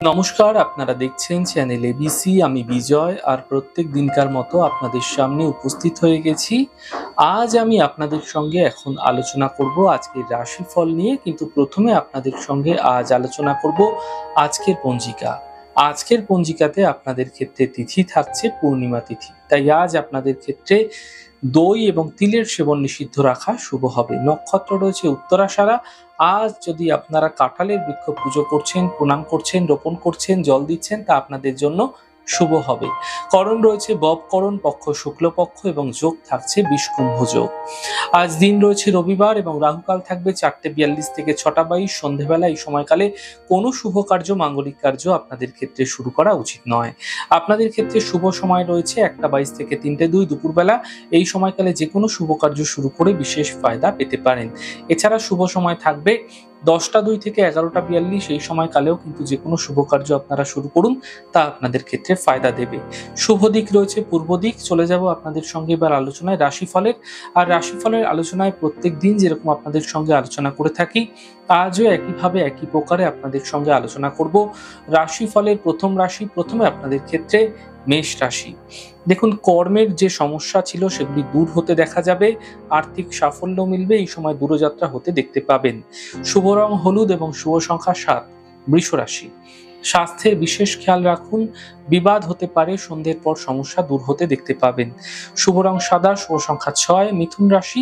নমস্কার, আপনারা দেখছেন চ্যানেল এবিসি। আমি বিজয়, আর প্রত্যেক দিনকার মতো আপনাদের সামনে উপস্থিত হয়ে গেছি। আজ আমি আপনাদের সঙ্গে এখন আলোচনা করব আজকের রাশিফল নিয়ে, কিন্তু প্রথমে আপনাদের সঙ্গে আজ আলোচনা করব আজকের পঞ্জিকা। আজকের পঞ্জিকাতে আপনাদের ক্ষেত্রে তিথি থাকছে পূর্ণিমা তিথি, তাই আজ আপনাদের ক্ষেত্রে দই এবং তিলের সেবন নিষিদ্ধ রাখা শুভ হবে। নক্ষত্র রয়েছে উত্তরাষাঢ়া। আজ যদি আপনারা কাঁঠালের বৃক্ষ পুজো করছেন, প্রণাম করছেন, রোপণ করছেন, জল দিচ্ছেন, তা আপনাদের জন্য শুভ হবে। করণ রয়েছে ববকরণ, পক্ষ শুক্লপক্ষ এবং যোগ থাকছে বিষকুম্ভ যোগ। আজ দিন রয়েছে রবিবার এবং রাহুকাল থাকবে 4:42 থেকে 6:22 সন্ধেবেলা। এই সময়কালে কোনো শুভ কার্য, মাঙ্গলিক কার্য আপনাদের ক্ষেত্রে শুরু করা উচিত নয়। আপনাদের ক্ষেত্রে শুভ সময় রয়েছে 1:22 থেকে 3:02 দুপুরবেলা। এই সময়কালে যে কোনো শুভ কার্য শুরু করে বিশেষ ফায়দা পেতে পারেন। এছাড়া শুভ সময় থাকবে 10:02 থেকে 11:42। এই সময়কালেও কিন্তু যে কোনো শুভ কার্য আপনারা শুরু করুন, তা আপনাদের ক্ষেত্রে ফায়দা দেবে। শুভ দিক রয়েছে পূর্ব দিক। চলে যাব আপনাদের সঙ্গে এবার আলোচনায় রাশিফলের। আর রাশিফলের আলোচনায় প্রত্যেক দিন যেরকম আপনাদের সঙ্গে আলোচনা করে থাকি, আজও একইভাবে একই প্রকারে আপনাদের সঙ্গে আলোচনা করব রাশিফলের প্রথম রাশি। প্রথমে আপনাদের ক্ষেত্রে মেষ রাশি। দেখুন, কর্মের যে সমস্যা ছিল সেগুলি দূর হতে দেখা যাবে। আর্থিক সাফল্য মিলবে। এই সময় দূরযাত্রা হতে দেখতে পাবেন। শুভ রং হলুদ এবং শুভ সংখ্যা 7। বৃষ রাশি। স্বাস্থ্যের বিশেষ খেয়াল রাখুন। বিবাদ হতে পারে, সন্ধ্যের পর সমস্যা দূর হতে দেখতে পাবেন। শুভ রং সাদা, শুভ সংখ্যা 6। মিথুন রাশি।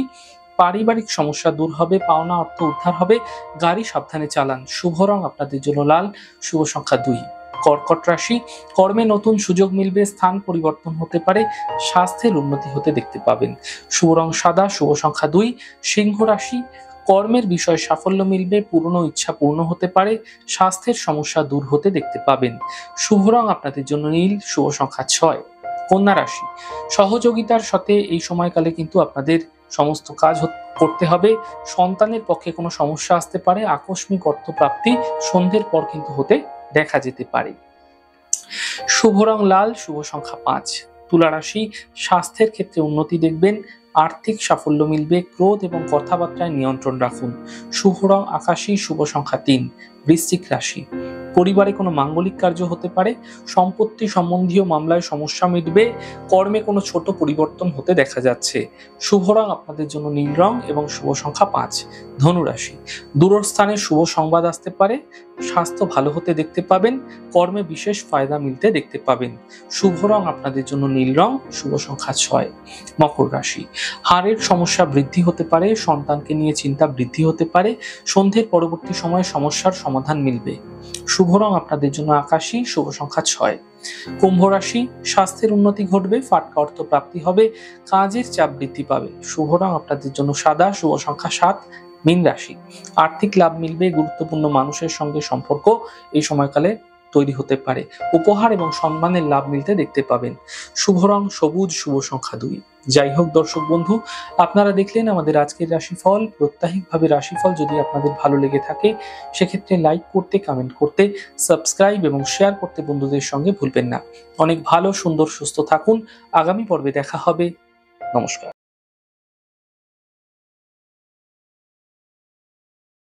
পারিবারিক সমস্যা দূর হবে, পাওনা অর্থ উদ্ধার হবে। গাড়ি সাবধানে চালান। শুভ রং আপনাদের জন্য লাল, শুভ সংখ্যা 2। কর্কট রাশি। কর্মে নতুন সুযোগ মিলবে, স্থান পরিবর্তন হতে পারে, স্বাস্থ্যের উন্নতি হতে দেখতে পাবেন। শুভ রং সাদা, শুভ সংখ্যা 2। সিংহ রাশি। কর্মের বিষয়ে সাফল্য মিলবে, পুরনো ইচ্ছা পূর্ণ হতে পারে, স্বাস্থ্যের সমস্যা দূর হতে দেখতে পাবেন। শুভ রং আপনাদের জন্য নীল, শুভ সংখ্যা 6। কন্যা রাশি। সহযোগিতার সাথে এই সময়কালে কিন্তু আপনাদের সমস্ত কাজ করতে হবে। সন্তানের পক্ষে কোনো সমস্যা আসতে পারে, আকস্মিক অর্থপ্রাপ্তি সন্ধ্যের পর কিন্তু হতে দেখা যেতে পারে। শুভ রং লাল, শুভ সংখ্যা 5। তুলা রাশি। স্বাস্থ্যের ক্ষেত্রে উন্নতি দেখবেন, আর্থিক সাফল্য মিলবে, ক্রোধ এবং কথাবার্তায় নিয়ন্ত্রণ রাখুন। শুভ রং আকাশী, শুভ সংখ্যা 3। বৃশ্চিক রাশি। পরিবারে কোনো মাঙ্গলিক কার্য হতে পারে, সম্পত্তি সম্বন্ধীয় মামলায় সমস্যা মিটবে, কর্মে কোনো ছোট পরিবর্তন হতে দেখা যাচ্ছে। শুভ রং আপনাদের জন্য নীল রং এবং শুভ সংখ্যা 5। ধনু রাশি। দূরস্থানে শুভ সংবাদ আসতে পারে, স্বাস্থ্য ভালো হতে দেখতে পাবেন, কর্মে বিশেষ ফায়দা মিলতে দেখতে পাবেন। শুভ রং আপনাদের জন্য নীল রং, শুভ সংখ্যা 6। মকর রাশি। হাড়ের সমস্যা বৃদ্ধি হতে পারে, সন্তানকে নিয়ে চিন্তা বৃদ্ধি হতে পারে, সন্ধ্যের পরবর্তী সময়ে সমস্যার সমাধান মিলবে। শুভ রং আপনাদের জন্য আকাশী, শুভ সংখ্যা 6। কুম্ভ রাশি। স্বাস্থ্যের উন্নতি ঘটবে, ফাটকা অর্থ প্রাপ্তি হবে, কাজের চাপ বৃদ্ধি পাবে। শুভ রং আপনাদের জন্য সাদা, শুভ সংখ্যা 7। মীন রাশি। আর্থিক লাভ মিলবে, গুরুত্বপূর্ণ মানুষের সঙ্গে সম্পর্ক এই সময়কালে তৈরি হতে পারে, উপহার এবং সম্মানের লাভ মিলতে দেখতে পাবেন। শুভ রং সবুজ, শুভ সংখ্যা 2। যাই হোক দর্শক বন্ধু, আপনারা দেখলেন আমাদের আজকের রাশিফল। প্রত্যাহিকভাবে রাশিফল যদি আপনাদের ভালো লেগে থাকে, সেক্ষেত্রে লাইক করতে, কমেন্ট করতে, সাবস্ক্রাইব এবং শেয়ার করতে বন্ধুদের সঙ্গে ভুলবেন না। অনেক ভালো, সুন্দর, সুস্থ থাকুন। আগামী পর্বে দেখা হবে। নমস্কার।